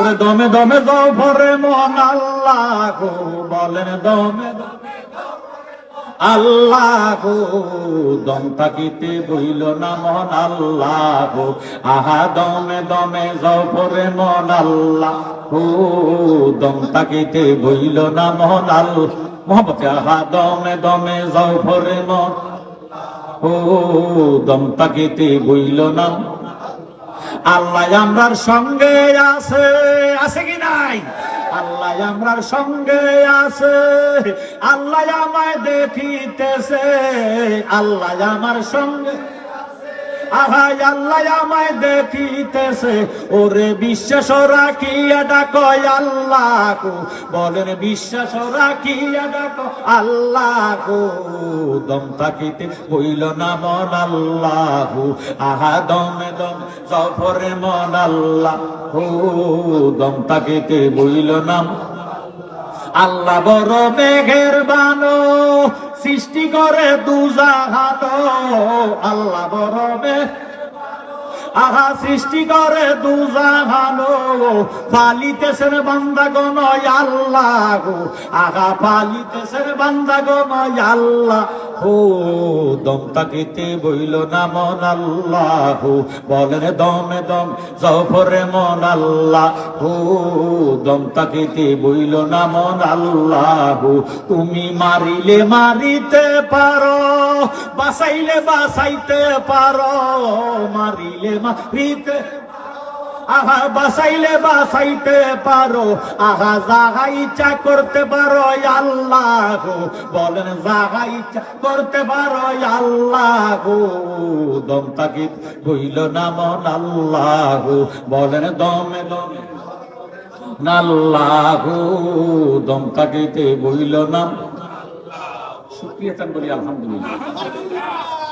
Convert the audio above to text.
ওরে দমে দমে যাও ভরে মন আল্লাহ বলেন দমে দমে আল্লাহ দম থাকিতে বইল না মন আল্লাহ আহা দমে দমে যাও ভরে মন আল্লাহ দম থাকিতে বইল না মন আল্লাহ মোহাম্মতে আহা দমে দমে যাও ভরে মন দম থাকিতে বইল না আল্লাহ আমরার সঙ্গে আছে, আছে কি নাই? আল্লাহ আমরার সঙ্গে আছে, আল্লাহ আমায় দেখিতেছে, আল্লাহ আমার সঙ্গে আহাই আল্লাহ আমায় দেখিতেছে। ওরে বিশ্বাস রাখিয়া ডাকো আল্লাহ বলেন বিশ্বাস রাখিয়া ডাকো আল্লাহ দম থাকিতে বইল না মন আল্লাহ আহা দমে দম জফরে মন আল্লাহ দম থাকিতে বইল না আল্লাহ বড় মেঘের বানো সৃষ্টি করে দুজাহান আল্লাহ বড় মেঘ আহা সৃষ্টি করে দুজাহান পালিতেছেন বান্দাগণ আল্লাহ আহা পালিতেছেন বান্দাগণ আল্লাহ দম থাকিতে বইল না মন আল্লাহ বলেন দমে দম জফরে মন আল্লাহ দম থাকিতে বইল না মন আল্লাহ তুমি মারিলে মারিতে পারো বাঁচাইলে বাঁচাইতে পারো মারিলে মারিতে আহা বাঁচাইলে বাঁচাইতে পারো আহা যাহা ইচ্ছা করতে পারো আল্লাহ বলেন যাহা ইচ্ছা করতে পারো আল্লাহ দম থাকিতে বইল না মন আল্লাহ বলেন দমে দমে আল্লাহ দম থাকিতে বইল না শুকরিয়া চান বলি আলহামদুলিল্লাহ।